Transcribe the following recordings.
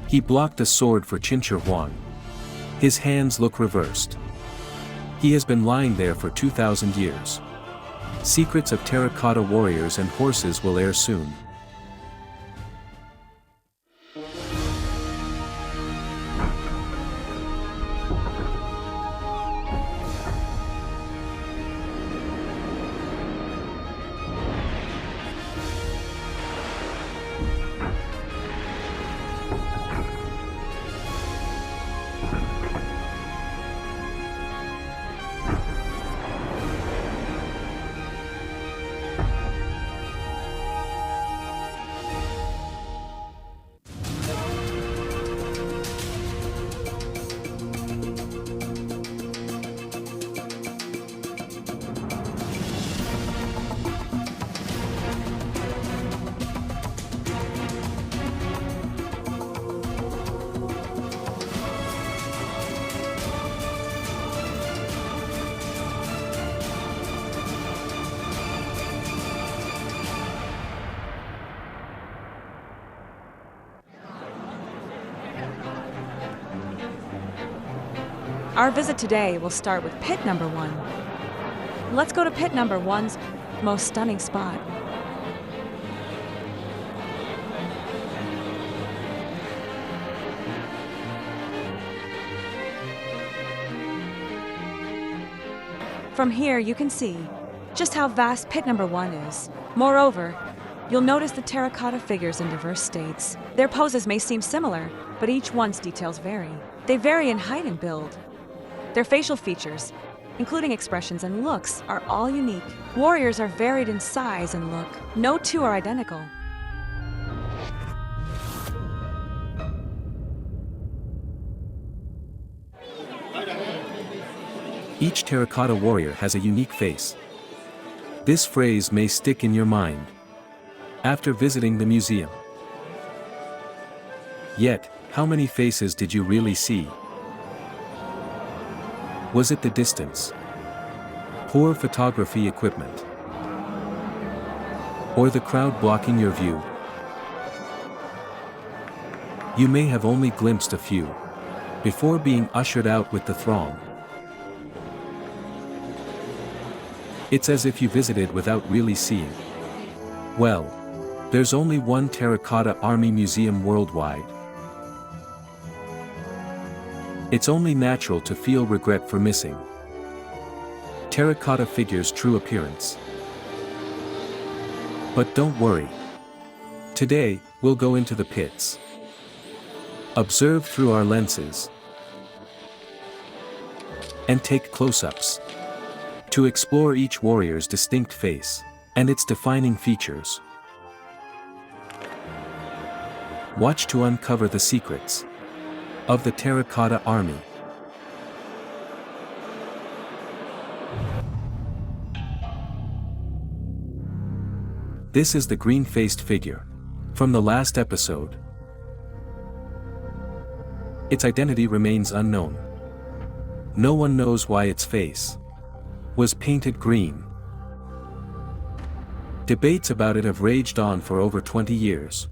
He blocked a sword for Qin Shi Huang. His hands look reversed. He has been lying there for 2,000 years. Secrets of terracotta warriors and horses will air soon. Our visit today will start with pit number 1. Let's go to pit number 1's most stunning spot. From here you can see just how vast pit number 1 is. Moreover, you'll notice the terracotta figures in diverse states. Their poses may seem similar, but each one's details vary. They vary in height and build. Their facial features, including expressions and looks, are all unique. Warriors are varied in size and look. No two are identical. Each terracotta warrior has a unique face. This phrase may stick in your mind after visiting the museum. Yet, how many faces did you really see? Was it the distance, poor photography equipment, or the crowd blocking your view? You may have only glimpsed a few before being ushered out with the throng. It's as if you visited without really seeing. Well, there's only one terracotta army museum worldwide. It's only natural to feel regret for missing terracotta figures' true appearance. But don't worry. Today, we'll go into the pits, observe through our lenses, and take close-ups to explore each warrior's distinct face and its defining features. Watch to uncover the secrets of the terracotta army. This is the green-faced figure from the last episode. Its identity remains unknown. No one knows why its face was painted green. Debates about it have raged on for over 20 years.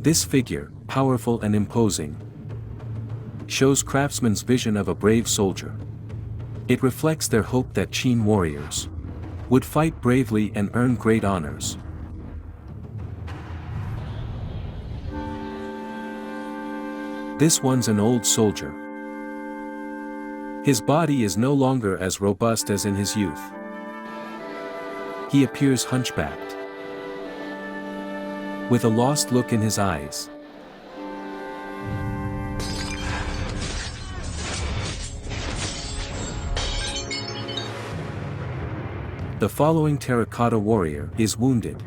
This figure, powerful and imposing, shows craftsmen's vision of a brave soldier. It reflects their hope that Qin warriors would fight bravely and earn great honors. This one's an old soldier. His body is no longer as robust as in his youth. He appears hunchbacked, with a lost look in his eyes. The following terracotta warrior is wounded,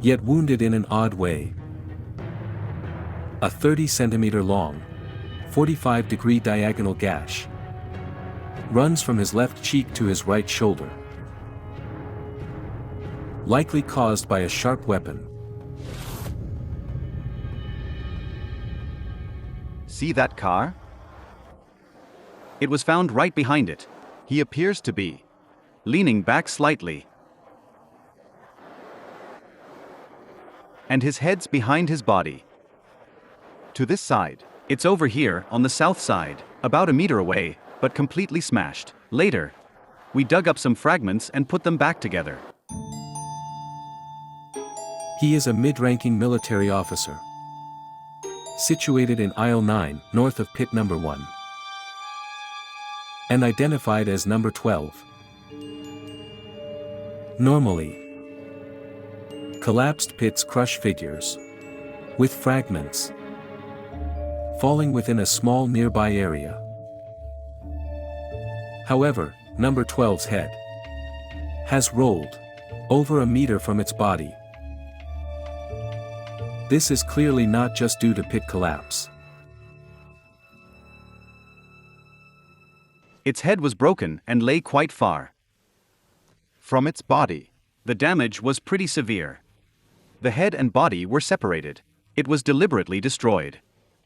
yet wounded in an odd way. A 30-centimeter long, 45-degree diagonal gash runs from his left cheek to his right shoulder, likely caused by a sharp weapon. See that car? It was found right behind it. He appears to be leaning back slightly, and his head's behind his body. To this side. It's over here, on the south side, about a meter away, but completely smashed. Later, we dug up some fragments and put them back together. He is a mid-ranking military officer, situated in aisle 9, north of pit number 1, and identified as number 12. Normally, collapsed pits crush figures, with fragments falling within a small nearby area. However, number 12's head has rolled over a meter from its body. This is clearly not just due to pit collapse. Its head was broken and lay quite far from its body. The damage was pretty severe. The head and body were separated. It was deliberately destroyed.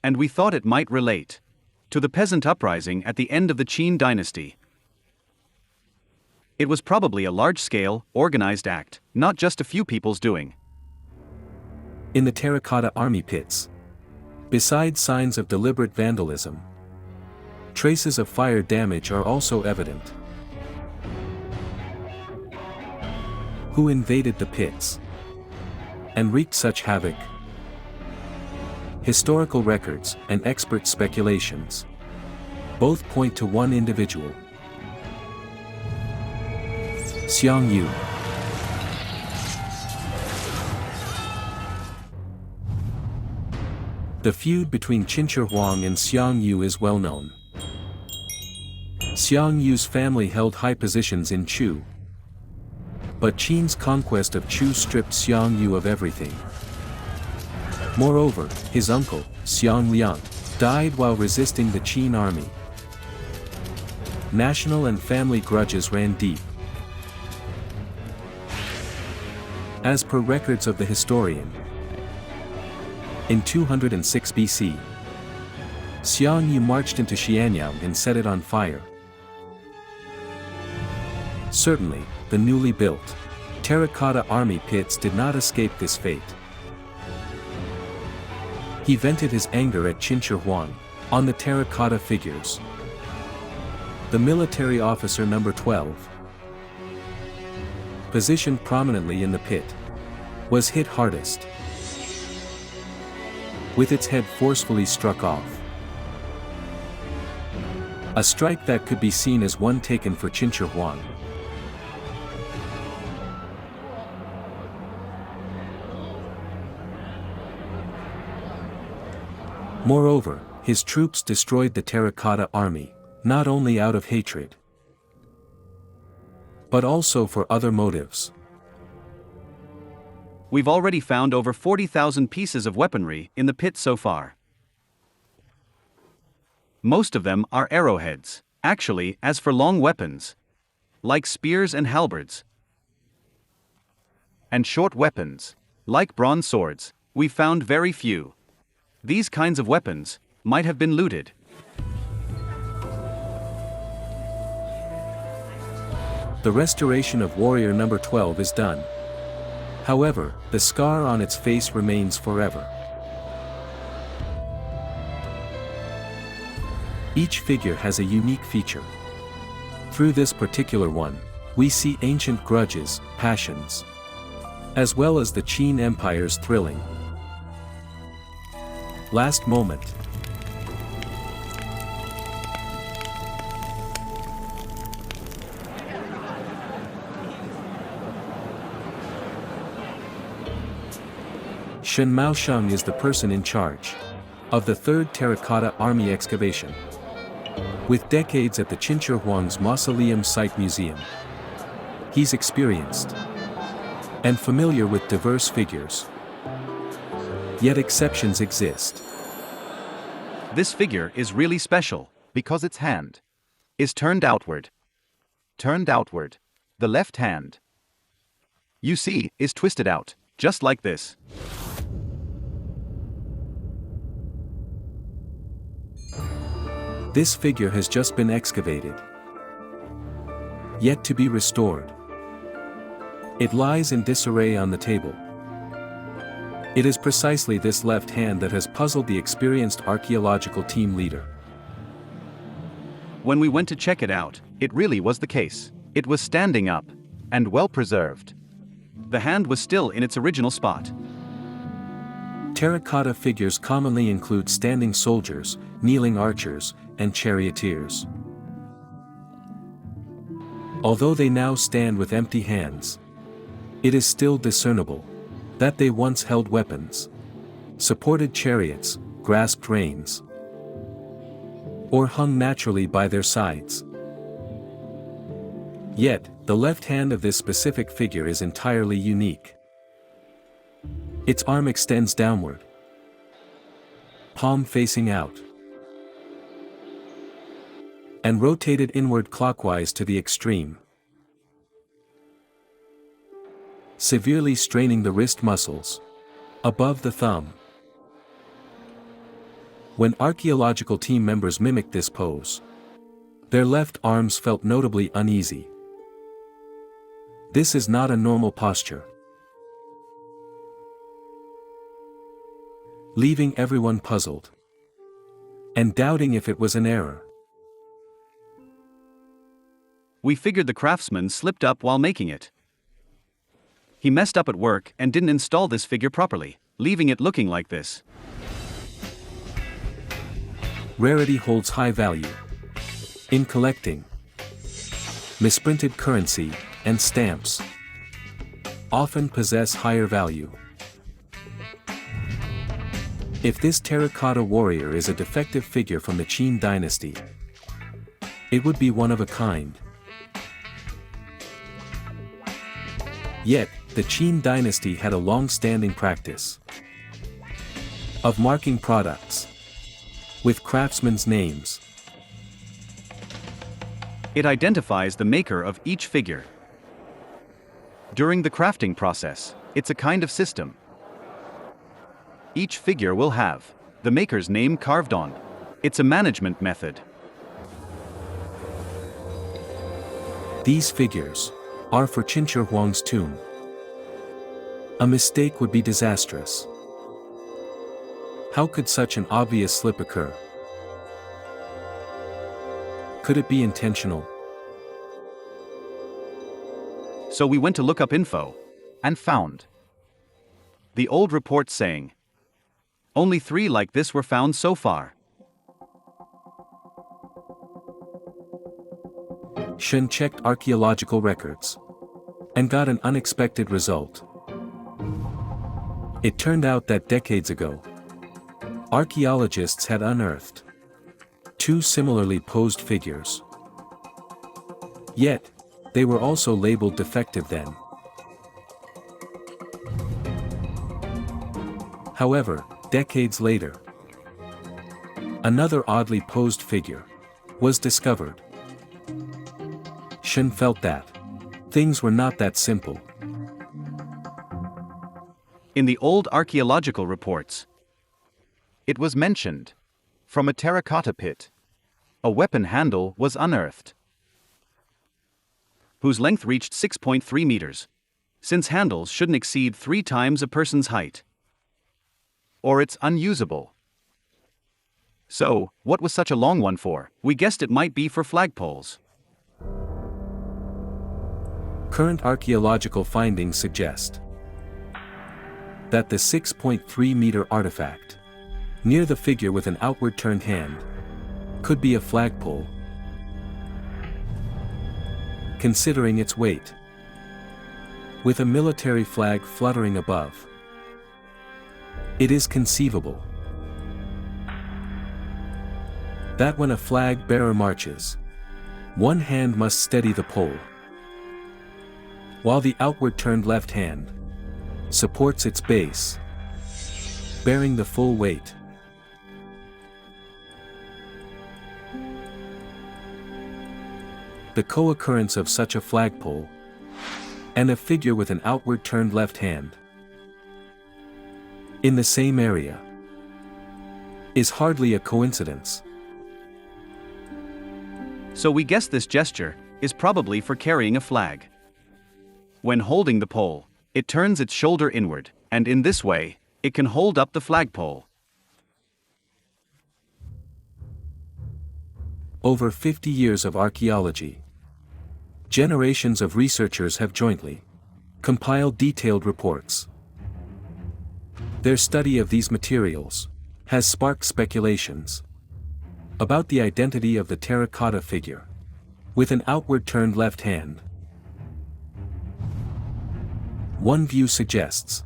And we thought it might relate to the peasant uprising at the end of the Qin dynasty. It was probably a large-scale, organized act, not just a few people's doing. In the terracotta army pits, besides signs of deliberate vandalism, traces of fire damage are also evident. Who invaded the pits and wreaked such havoc? Historical records and expert speculations both point to one individual: Xiang Yu. The feud between Qin Shi Huang and Xiang Yu is well known. Xiang Yu's family held high positions in Chu, but Qin's conquest of Chu stripped Xiang Yu of everything. Moreover, his uncle, Xiang Liang, died while resisting the Qin army. National and family grudges ran deep. As per records of the historian, in 206 BC, Xiang Yu marched into Xi'an and set it on fire. Certainly, the newly built terracotta army pits did not escape this fate. He vented his anger at Qin Shi Huang on the terracotta figures. The military officer number 12, positioned prominently in the pit, was hit hardest, with its head forcefully struck off. A strike that could be seen as one taken for Qin Shi Huang. Moreover, his troops destroyed the terracotta army, not only out of hatred, but also for other motives. We've already found over 40,000 pieces of weaponry in the pit so far. Most of them are arrowheads. Actually, as for long weapons, like spears and halberds, and short weapons, like bronze swords, we found very few. These kinds of weapons might have been looted. The restoration of warrior number 12 is done. However, the scar on its face remains forever. Each figure has a unique feature. Through this particular one, we see ancient grudges, passions, as well as the Qin Empire's thrilling last moment. Shen Maosheng is the person in charge of the 3rd Terracotta Army excavation. With decades at the Qin Shi Huang's Mausoleum Site Museum, he's experienced and familiar with diverse figures. Yet exceptions exist. This figure is really special, because its hand is turned outward. Turned outward. The left hand, you see, is twisted out, just like this. This figure has just been excavated, yet to be restored. It lies in disarray on the table. It is precisely this left hand that has puzzled the experienced archaeological team leader. When we went to check it out, it really was the case. It was standing up, and well preserved. The hand was still in its original spot. Terracotta figures commonly include standing soldiers, kneeling archers, and charioteers. Although they now stand with empty hands, it is still discernible that they once held weapons, supported chariots, grasped reins, or hung naturally by their sides. Yet, the left hand of this specific figure is entirely unique. Its arm extends downward, palm facing out, and rotated inward clockwise to the extreme, severely straining the wrist muscles above the thumb. When archaeological team members mimicked this pose, their left arms felt notably uneasy. This is not a normal posture, leaving everyone puzzled and doubting if it was an error. We figured the craftsman slipped up while making it. He messed up at work and didn't install this figure properly, leaving it looking like this. Rarity holds high value in collecting. Misprinted currency and stamps often possess higher value. If this terracotta warrior is a defective figure from the Qin dynasty, it would be one of a kind. Yet, the Qin dynasty had a long-standing practice of marking products with craftsmen's names. It identifies the maker of each figure. During the crafting process, it's a kind of system. Each figure will have the maker's name carved on. It's a management method. These figures are for Qin Shi Huang's tomb. A mistake would be disastrous. How could such an obvious slip occur? Could it be intentional? So we went to look up info, and found the old report saying only 3 like this were found so far. Xi'an checked archaeological records and got an unexpected result. It turned out that decades ago, archaeologists had unearthed 2 similarly posed figures. Yet, they were also labeled defective then. However, decades later, another oddly posed figure was discovered. Xi'an felt that things were not that simple. In the old archaeological reports, it was mentioned from a terracotta pit, a weapon handle was unearthed, whose length reached 6.3 meters, since handles shouldn't exceed 3 times a person's height. Or it's unusable. So, what was such a long one for? We guessed it might be for flagpoles. Current archaeological findings suggest that the 6.3-meter artifact near the figure with an outward turned hand could be a flagpole. Considering its weight, with a military flag fluttering above, it is conceivable that when a flag bearer marches, one hand must steady the pole, while the outward turned left hand supports its base, bearing the full weight. The co-occurrence of such a flagpole and a figure with an outward turned left hand in the same area is hardly a coincidence. So we guess this gesture is probably for carrying a flag. When holding the pole, it turns its shoulder inward, and in this way, it can hold up the flagpole. Over 50 years of archaeology. Generations of researchers have jointly compiled detailed reports. Their study of these materials has sparked speculations about the identity of the terracotta figure, with an outward-turned left hand. One view suggests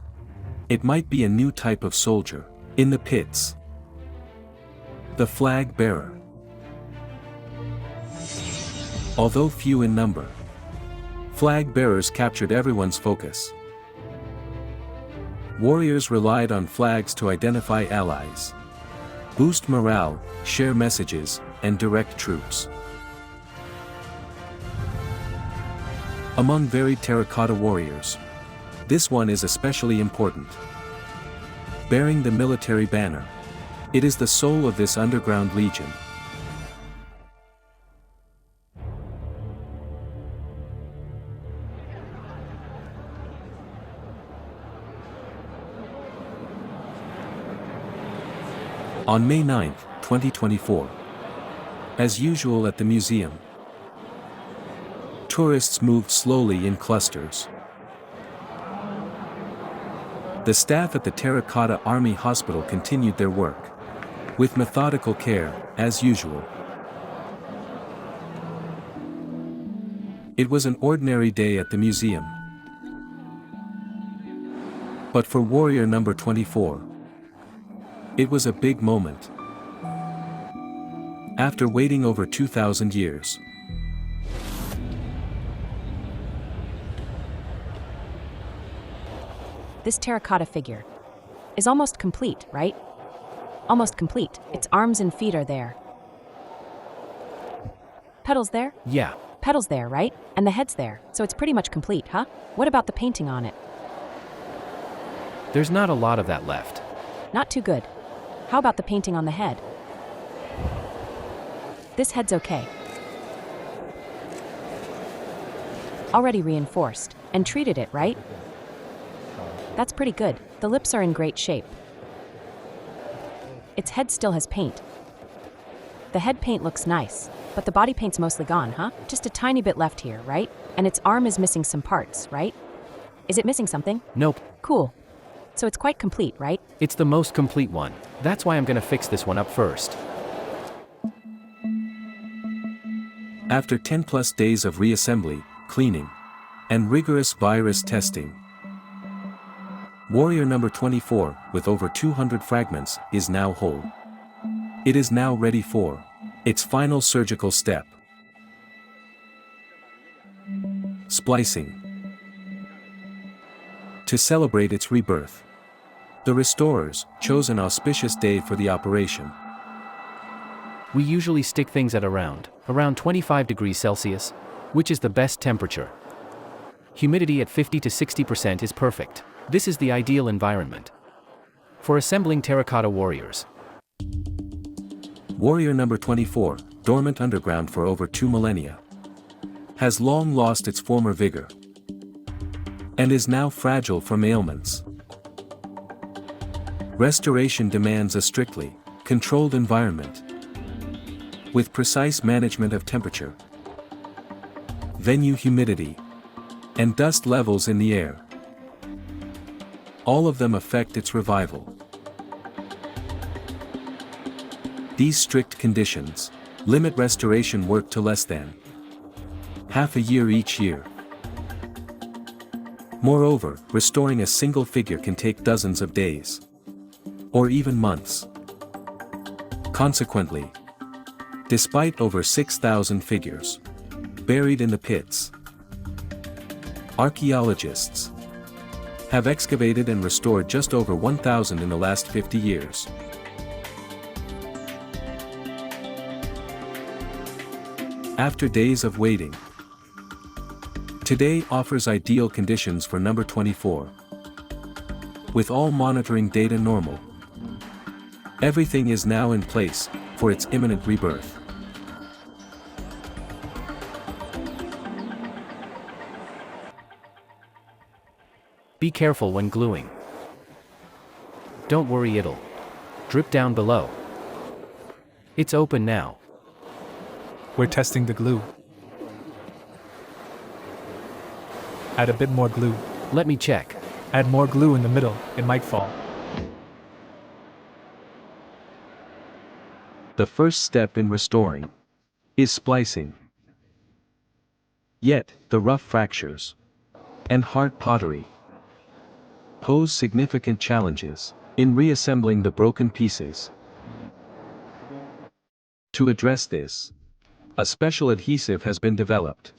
it might be a new type of soldier in the pits, the flag bearer. Although few in number, flag bearers captured everyone's focus. Warriors relied on flags to identify allies, boost morale, share messages, and direct troops. Among varied terracotta warriors, this one is especially important. Bearing the military banner, it is the soul of this underground legion. On May 9, 2024, as usual at the museum, tourists moved slowly in clusters. The staff at the Terracotta Army Hospital continued their work, with methodical care, as usual. It was an ordinary day at the museum. But for warrior number 24, it was a big moment. After waiting over 2,000 years, this terracotta figure is almost complete, right? Almost complete. Its arms and feet are there. Petals there? Yeah. Petals there, right? And the head's there, so it's pretty much complete, huh? What about the painting on it? There's not a lot of that left. Not too good. How about the painting on the head? This head's okay. Already reinforced, and treated it, right? That's pretty good. The lips are in great shape. Its head still has paint. The head paint looks nice, but the body paint's mostly gone, huh? Just a tiny bit left here, right? And its arm is missing some parts, right? Is it missing something? Nope. Cool. So it's quite complete, right? It's the most complete one. That's why I'm gonna fix this one up first. after 10+ days of reassembly, cleaning, and rigorous virus testing, Warrior number 24, with over 200 fragments, is now whole. It is now ready for its final surgical step: splicing. To celebrate its rebirth, the restorers chose an auspicious day for the operation. We usually stick things at around 25 degrees Celsius, which is the best temperature. Humidity at 50 to 60% is perfect. This is the ideal environment for assembling terracotta warriors. Warrior number 24, dormant underground for over 2 millennia, has long lost its former vigor and is now fragile from ailments. Restoration demands a strictly controlled environment with precise management of temperature, venue humidity, and dust levels in the air. All of them affect its revival. These strict conditions limit restoration work to less than half a year each year. Moreover, restoring a single figure can take dozens of days, or even months. Consequently, despite over 6,000 figures buried in the pits, archaeologists have excavated and restored just over 1,000 in the last 50 years. After days of waiting, today offers ideal conditions for number 24. With all monitoring data normal, everything is now in place for its imminent rebirth. Be careful when gluing. Don't worry, it'll drip down below. It's open now. We're testing the glue. Add a bit more glue. Let me check. Add more glue in the middle, it might fall. The first step in restoring is splicing. Yet, the rough fractures and hard pottery pose significant challenges in reassembling the broken pieces. To address this, a special adhesive has been developed.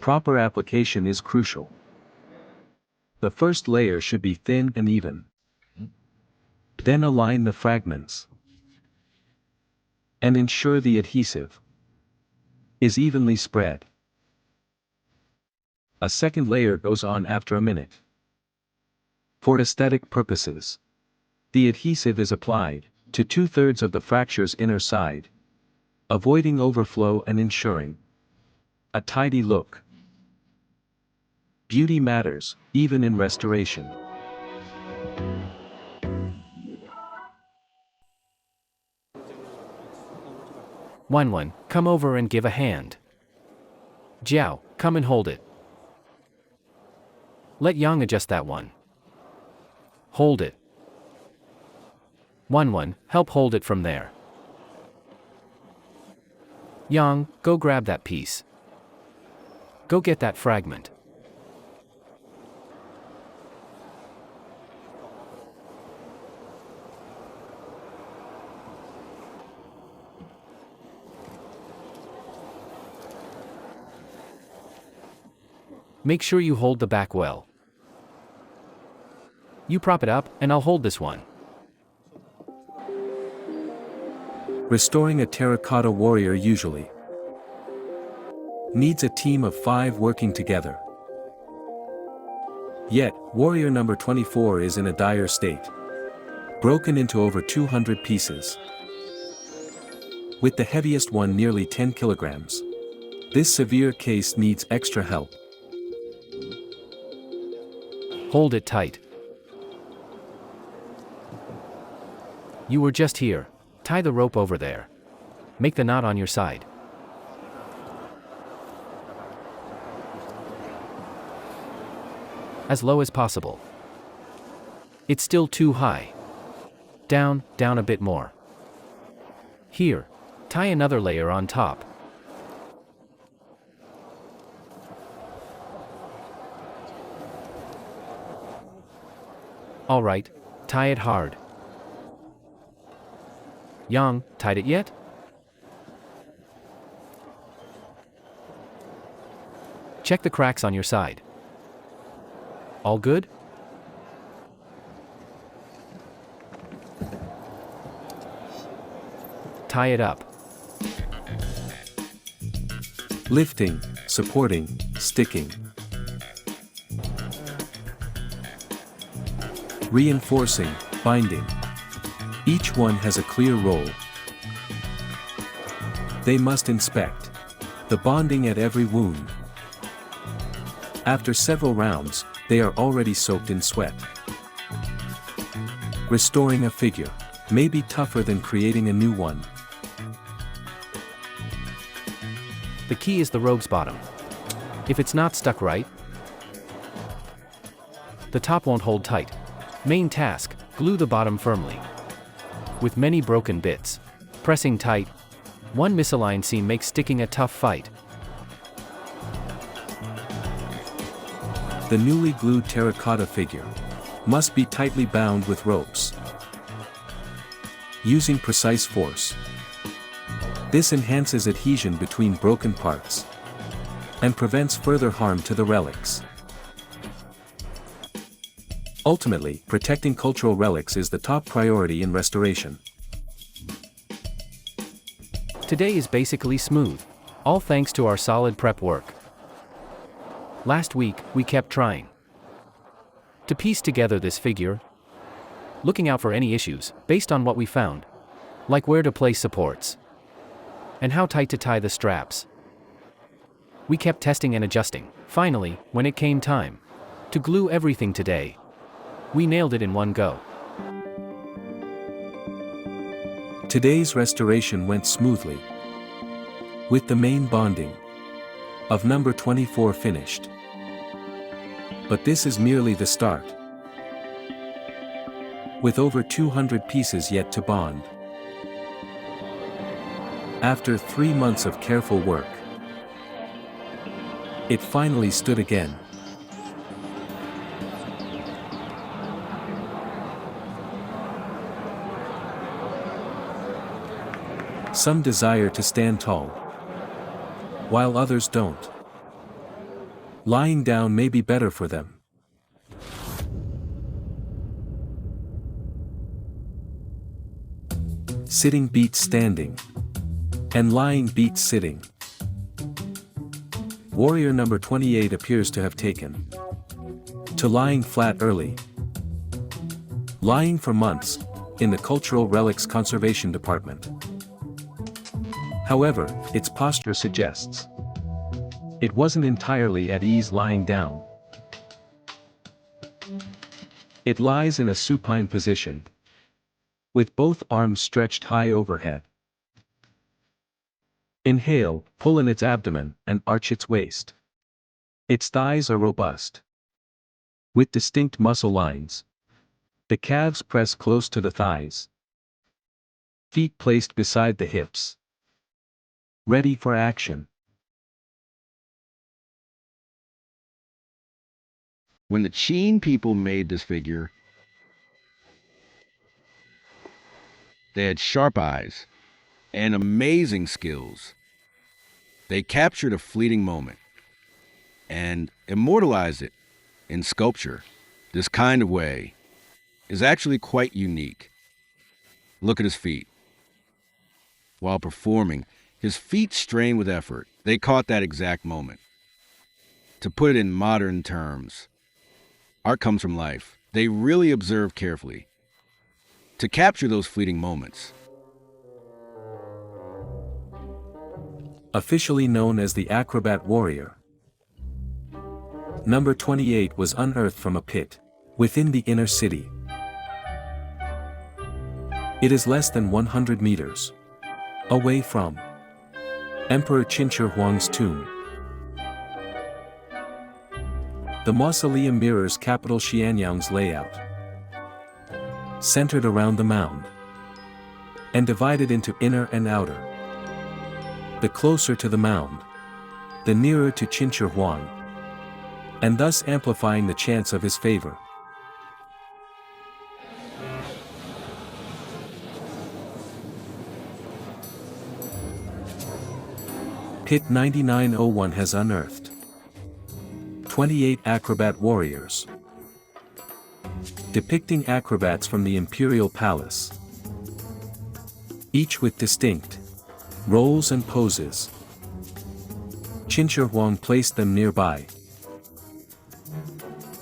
Proper application is crucial. The first layer should be thin and even. Then align the fragments and ensure the adhesive is evenly spread. A second layer goes on after a minute. For aesthetic purposes, the adhesive is applied to 2/3 of the fracture's inner side, avoiding overflow and ensuring a tidy look. Beauty matters, even in restoration. Wanwan, come over and give a hand. Jiao, come and hold it. Let Yang adjust that one. Hold it. Wanwan, help hold it from there. Yang, go grab that piece. Go get that fragment. Make sure you hold the back well. You prop it up, and I'll hold this one. Restoring a terracotta warrior usually needs a team of 5 working together. Yet, warrior number 24 is in a dire state, broken into over 200 pieces, with the heaviest one nearly 10 kilograms. This severe case needs extra help. Hold it tight. You were just here. Tie the rope over there. Make the knot on your side. As low as possible. It's still too high. Down, down a bit more. Here, tie another layer on top. All right, tie it hard. Yang, tied it yet? Check the cracks on your side. All good? Tie it up. Lifting, supporting, sticking. Reinforcing, binding. Each one has a clear role. They must inspect the bonding at every wound. After several rounds, they are already soaked in sweat. Restoring a figure may be tougher than creating a new one. The key is the robe's bottom. If it's not stuck right, the top won't hold tight. Main task, glue the bottom firmly. With many broken bits, pressing tight, one misaligned seam makes sticking a tough fight. The newly glued terracotta figure must be tightly bound with ropes, using precise force. This enhances adhesion between broken parts and prevents further harm to the relics. Ultimately, protecting cultural relics is the top priority in restoration. Today is basically smooth, all thanks to our solid prep work. Last week, we kept trying to piece together this figure, looking out for any issues, based on what we found, like where to place supports, and how tight to tie the straps. We kept testing and adjusting. Finally, when it came time to glue everything today, we nailed it in one go. Today's restoration went smoothly, with the main bonding of number 24 finished. But this is merely the start, with over 200 pieces yet to bond. After 3 months of careful work, it finally stood again. Some desire to stand tall, while others don't. Lying down may be better for them. Sitting beats standing, and lying beats sitting. Warrior number 28 appears to have taken to lying flat early. Lying for months in the Cultural Relics Conservation Department. However, its posture suggests it wasn't entirely at ease lying down. It lies in a supine position, with both arms stretched high overhead. Inhale, pull in its abdomen, and arch its waist. Its thighs are robust, with distinct muscle lines. The calves press close to the thighs. Feet placed beside the hips, ready for action. When the Qin people made this figure, they had sharp eyes and amazing skills. They captured a fleeting moment and immortalized it in sculpture. This kind of way is actually quite unique. Look at his feet. While performing, his feet strain with effort. They caught that exact moment. To put it in modern terms, art comes from life. They really observe carefully to capture those fleeting moments. Officially known as the Acrobat Warrior, number 28 was unearthed from a pit within the inner city. It is less than 100 meters away from Emperor Qin Shi Huang's tomb. The mausoleum mirrors capital Xi'an's layout, centered around the mound, and divided into inner and outer. The closer to the mound, the nearer to Qin Shi Huang, and thus amplifying the chance of his favor. Pit 9901 has unearthed 28 Acrobat warriors, depicting acrobats from the Imperial Palace, each with distinct roles and poses. Qin Shi Huang placed them nearby,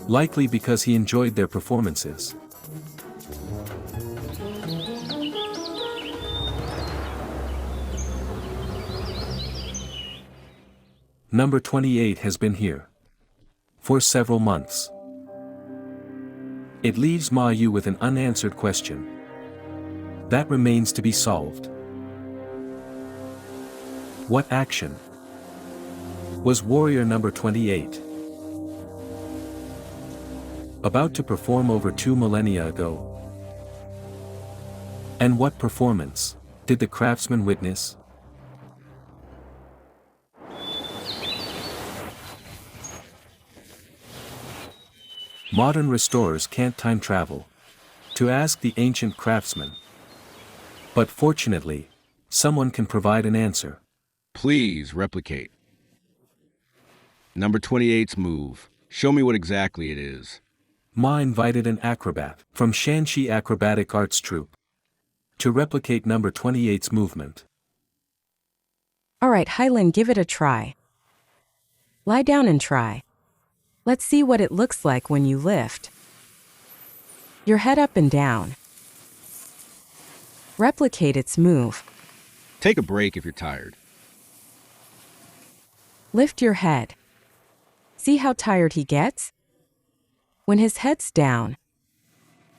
likely because he enjoyed their performances. Number 28 has been here for several months. It leaves Ma Yu with an unanswered question that remains to be solved. What action was warrior number 28 about to perform over 2 millennia ago? And what performance did the craftsman witness? Modern restorers can't time travel to ask the ancient craftsman. But fortunately, someone can provide an answer. Please replicate number 28's move. Show me what exactly it is. Ma invited an acrobat from Shanxi Acrobatic Arts Troupe to replicate number 28's movement. All right, Hylan, give it a try. Lie down and try. Let's see what it looks like when you lift your head up and down. Replicate its move. Take a break if you're tired. Lift your head. See how tired he gets? When his head's down.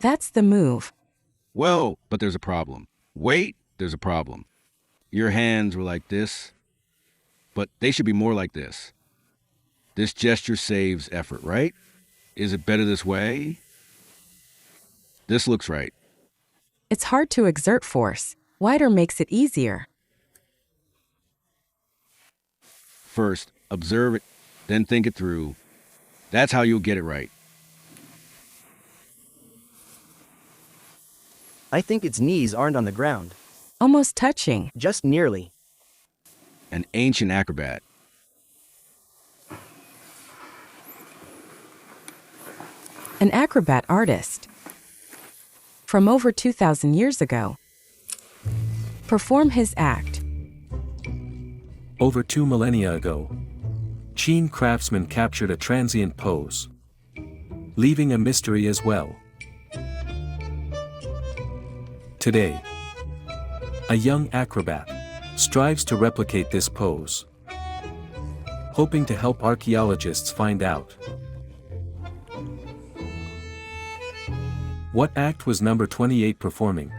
That's the move. Well, but there's a problem. Wait, there's a problem. Your hands were like this, but they should be more like this. This gesture saves effort, right? Is it better this way? This looks right. It's hard to exert force. Wider makes it easier. First, observe it, then think it through. That's how you'll get it right. I think its knees aren't on the ground. Almost touching. Just nearly. An ancient acrobat. An acrobat artist. From over 2,000 years ago. Perform his act. Over 2 millennia ago, Qin craftsmen captured a transient pose, leaving a mystery as well. Today, a young acrobat strives to replicate this pose, hoping to help archaeologists find out. What act was number 28 performing?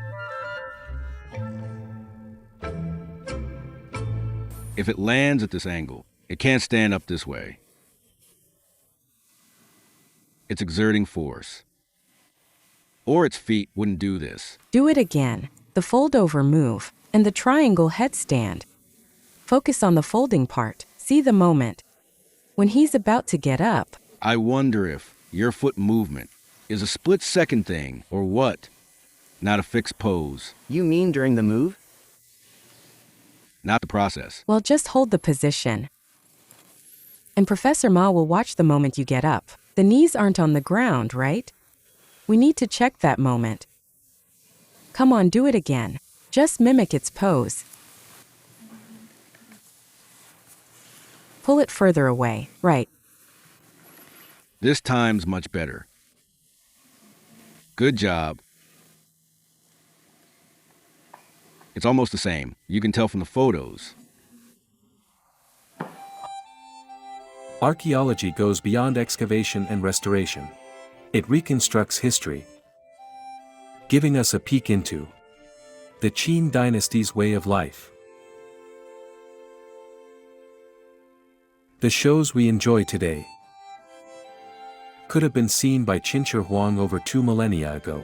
If it lands at this angle, it can't stand up this way. It's exerting force. Or its feet wouldn't do this. Do it again. The fold-over move, and the triangle headstand. Focus on the folding part. See the moment. When he's about to get up. I wonder if your foot movement is a split-second thing or what, not a fixed pose. You mean during the move? Not the process. Well, just hold the position. And Professor Ma will watch the moment you get up. The knees aren't on the ground, right? We need to check that moment. Come on, do it again. Just mimic its pose. Pull it further away, right. This time's much better. Good job. It's almost the same. You can tell from the photos. Archaeology goes beyond excavation and restoration. It reconstructs history, giving us a peek into the Qin dynasty's way of life. The shows we enjoy today could have been seen by Qin Shi Huang over 2 millennia ago.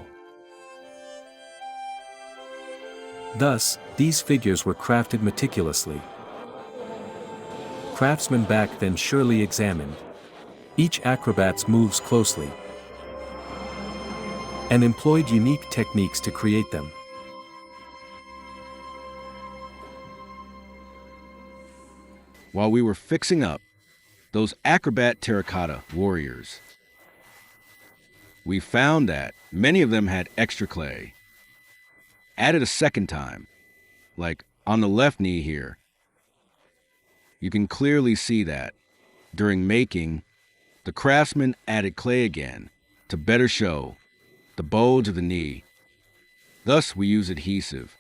Thus, these figures were crafted meticulously. Craftsmen back then surely examined each acrobat's moves closely and employed unique techniques to create them. While we were fixing up those acrobat terracotta warriors, we found that many of them had extra clay, added a second time, like on the left knee here. You can clearly see that during making, the craftsman added clay again to better show the bulge of the knee. Thus we use adhesive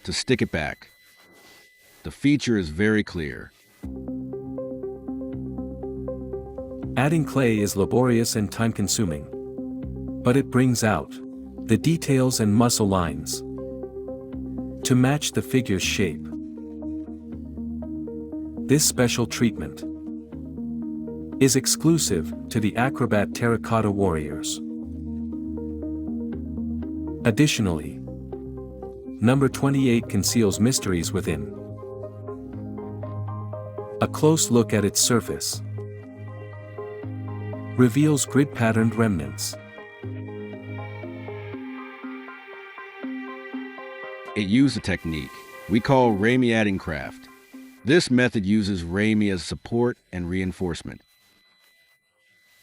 to stick it back. The feature is very clear. Adding clay is laborious and time-consuming, but it brings out the details and muscle lines to match the figure's shape. This special treatment is exclusive to the Acrobat Terracotta Warriors. Additionally, number 28 conceals mysteries within. A close look at its surface reveals grid-patterned remnants. It used a technique we call Ramie adding craft. This method uses Ramie as support and reinforcement.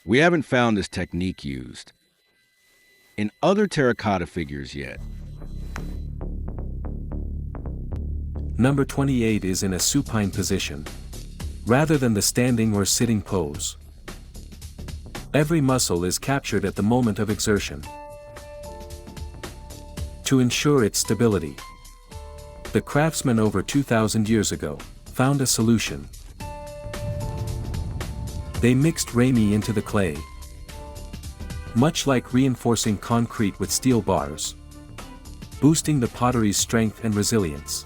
We haven't found this technique used in other terracotta figures yet. Number 28 is in a supine position, rather than the standing or sitting pose. Every muscle is captured at the moment of exertion. To ensure its stability, the craftsmen over 2,000 years ago found a solution. They mixed Rami into the clay, much like reinforcing concrete with steel bars, boosting the pottery's strength and resilience.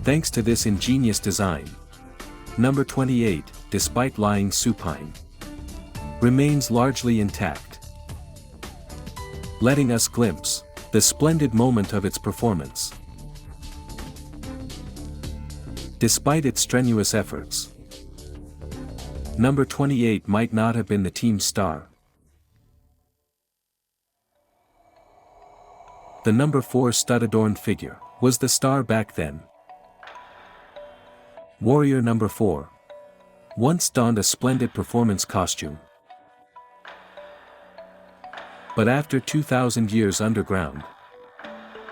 Thanks to this ingenious design, number 28, despite lying supine, remains largely intact, letting us glimpse the splendid moment of its performance. Despite its strenuous efforts, number 28 might not have been the team's star. The number 4 stud-adorned figure was the star back then. Warrior number 4 once donned a splendid performance costume. But after 2,000 years underground,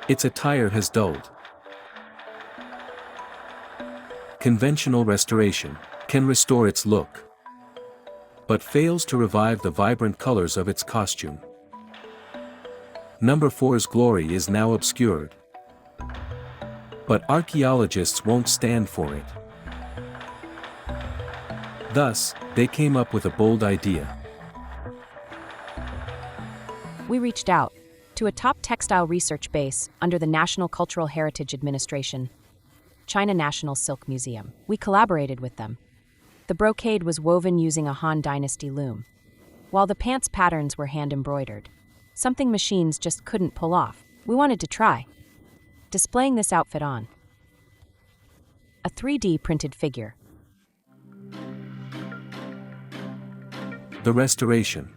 its attire has dulled. Conventional restoration can restore its look, but fails to revive the vibrant colors of its costume. Number 4's glory is now obscured, but archaeologists won't stand for it. Thus, they came up with a bold idea. We reached out to a top textile research base under the National Cultural Heritage Administration, China National Silk Museum. We collaborated with them. The brocade was woven using a Han Dynasty loom, while the pants patterns were hand-embroidered, something machines just couldn't pull off. We wanted to try displaying this outfit on a 3D printed figure. The restoration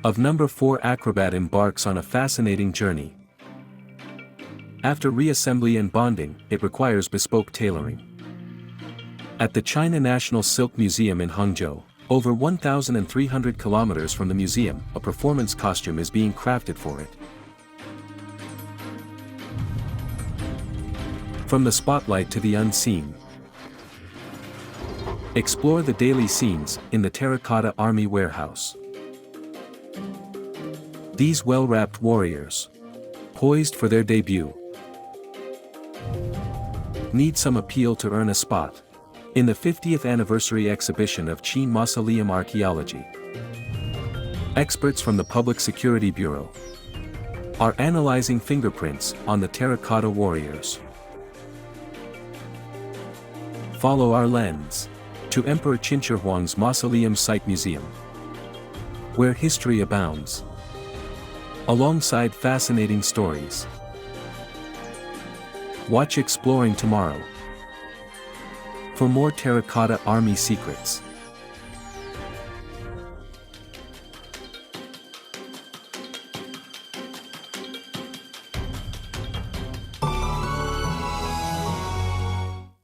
of number 4 Acrobat embarks on a fascinating journey. After reassembly and bonding, it requires bespoke tailoring. At the China National Silk Museum in Hangzhou, over 1,300 kilometers from the museum, a performance costume is being crafted for it. From the spotlight to the unseen, explore the daily scenes in the Terracotta Army Warehouse. These well-wrapped warriors, poised for their debut, need some appeal to earn a spot in the 50th anniversary exhibition of Qin Mausoleum Archaeology. Experts from the Public Security Bureau are analyzing fingerprints on the terracotta warriors. Follow our lens to Emperor Qin Shi Huang's Mausoleum Site Museum, where history abounds, alongside fascinating stories. Watch Exploring tomorrow for more Terracotta Army secrets.